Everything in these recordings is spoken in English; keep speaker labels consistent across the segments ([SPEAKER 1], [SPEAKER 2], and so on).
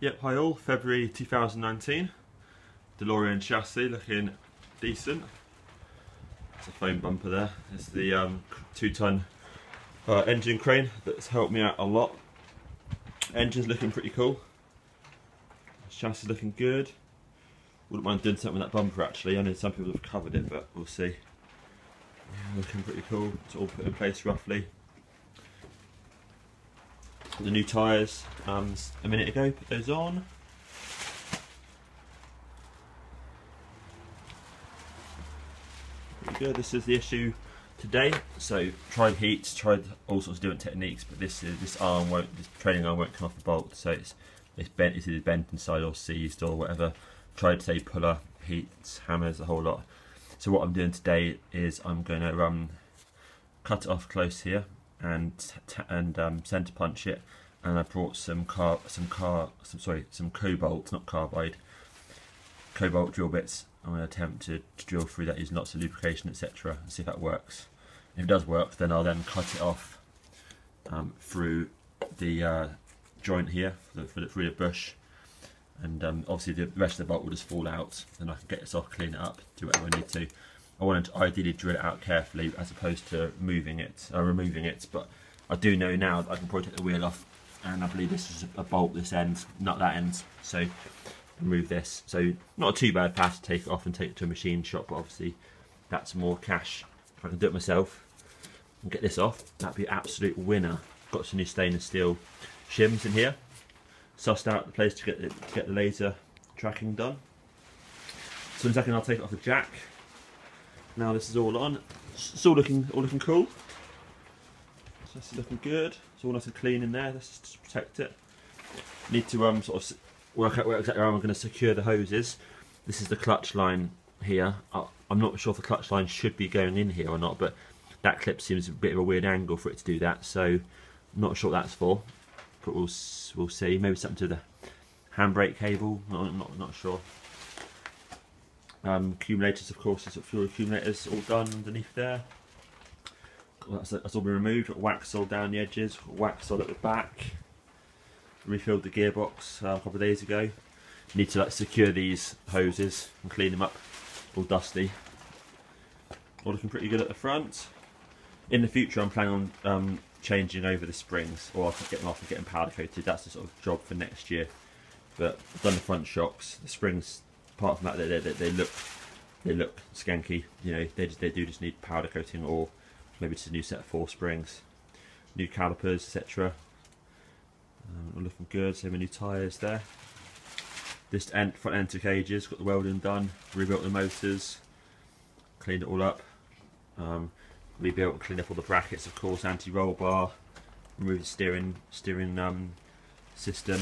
[SPEAKER 1] Yep, hi all, February 2019. DeLorean chassis looking decent. There's a foam bumper there. It's the 2-ton engine crane that's helped me out a lot. Engine's looking pretty cool. Chassis looking good. Wouldn't mind doing something with that bumper actually. I know some people have covered it, but we'll see. Yeah, looking pretty cool. It's all put in place roughly. The new tyres a minute ago, put those on. There we go, this is the issue today. So tried heats, tried all sorts of different techniques, but this training arm won't come off the bolt, so it's bent, it's either bent inside or seized or whatever. Tried to say puller, heats, hammers, a whole lot. So what I'm doing today is I'm going to cut it off close here and centre punch it, and I brought some cobalt, not carbide, cobalt drill bits. I'm going to attempt to drill through that using lots of lubrication, etc., and see if that works. If it does work, then I'll then cut it off through the joint here, through the bush, and obviously the rest of the bolt will just fall out. Then I can get this off, clean it up, do whatever I need to. I wanted to ideally drill it out carefully as opposed to removing it, but I do know now that I can probably take the wheel off, and I believe this is a bolt this end, not that end, so remove this. So not a too bad path to take it off and take it to a machine shop, but obviously that's more cash. If I can do it myself and get this off, that'd be an absolute winner. Got some new stainless steel shims in here, sussed out the place to get the laser tracking done. So in a second I'll take it off the jack. Now this is all on. It's all looking cool. So it's looking good. It's all nice and clean in there. Let's just protect it. Need to sort of work out where exactly I'm going to secure the hoses. This is the clutch line here. I'm not sure if the clutch line should be going in here or not, but that clip seems a bit of a weird angle for it to do that, so I'm not sure what that's for, but we'll see. Maybe something to the handbrake cable, not sure. Accumulators, of course, there's fuel accumulators all done underneath there. That's all been removed. Got wax all down the edges, got wax all at the back. Refilled the gearbox a couple of days ago. Need to secure these hoses and clean them up, all dusty. All looking pretty good at the front. In the future I'm planning on changing over the springs, or getting off and getting powder coated. That's the sort of job for next year. But I've done the front shocks. The springs, apart from that, they look skanky. You know, they do just need powder coating, or maybe just a new set of 4 springs, new calipers, etc. All looking good. Same with new tyres there. This front end 2 cages, got the welding done, rebuilt the motors, cleaned it all up, rebuilt and cleaned up all the brackets, of course, anti-roll bar, removed the steering system,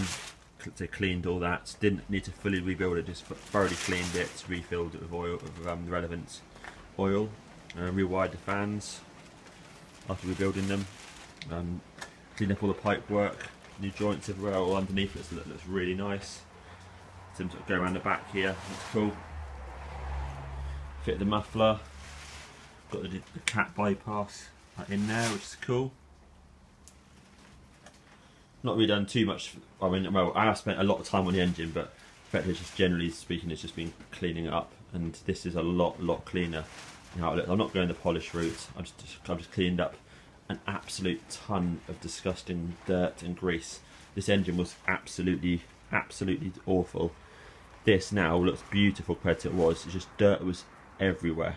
[SPEAKER 1] they cleaned all that. Didn't need to fully rebuild it, just thoroughly cleaned it, refilled it with oil, with the relevant oil, rewired the fans after rebuilding them, cleaned up all the pipe work, new joints everywhere, all underneath it, so that looks really nice. Some sort of go around the back here, looks cool. Fit the muffler, got the cat bypass in there, which is cool. Not really done too much. I mean, well, I have spent a lot of time on the engine, but effectively, just generally speaking, it's just been cleaning it up, and this is a lot cleaner. You know, I'm not going the polish route. I've just cleaned up an absolute ton of disgusting dirt and grease. This engine was absolutely awful. This now looks beautiful compared to what it was. It's just dirt was everywhere.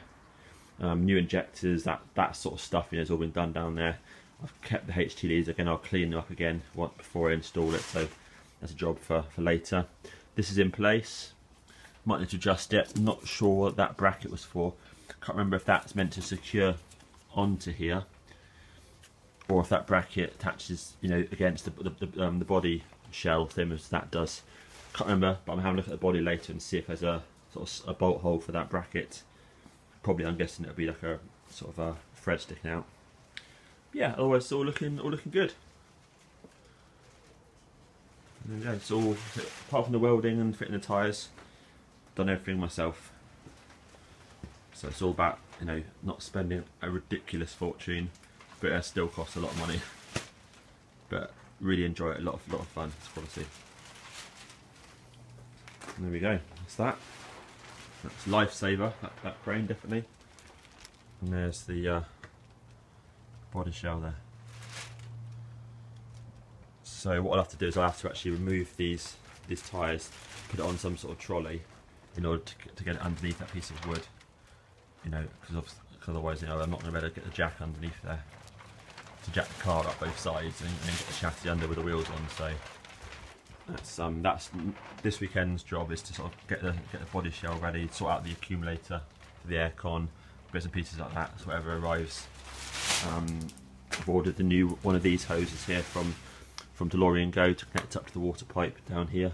[SPEAKER 1] New injectors, that sort of stuff, you know, has all been done down there. I've kept the HT leads again. I'll clean them up again before I install it, so that's a job for later. This is in place. Might need to adjust it. I'm not sure what that bracket was for. Can't remember if that's meant to secure onto here, or if that bracket attaches, you know, against the body shell, same as that does. Can't remember, but I'm having a look at the body later and see if there's a sort of a bolt hole for that bracket. Probably, I'm guessing it'll be like a sort of a thread sticking out. Yeah, otherwise it's all looking good. And yeah, it's all, apart from the welding and fitting the tyres, done everything myself. So it's all about, you know, not spending a ridiculous fortune, but it still costs a lot of money. But really enjoy it, a lot of fun, it's quality. There we go, that's that. That's lifesaver, that crane definitely. And there's the body shell there. So what I'll have to do is I'll have to actually remove these tyres, put it on some sort of trolley in order to get it underneath that piece of wood. You know, because otherwise, you know, I'm not going to be able to get the jack underneath there to jack the car up both sides and get the chassis under with the wheels on. So that's this weekend's job, is to sort of get the body shell ready, sort out the accumulator for the aircon, bits and pieces like that. So whatever arrives. I've ordered the new one of these hoses here from DeLorean Go to connect up to the water pipe down here.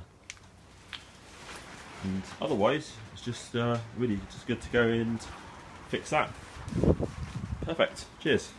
[SPEAKER 1] And otherwise, it's just really just good to go and fix that. Perfect. Cheers.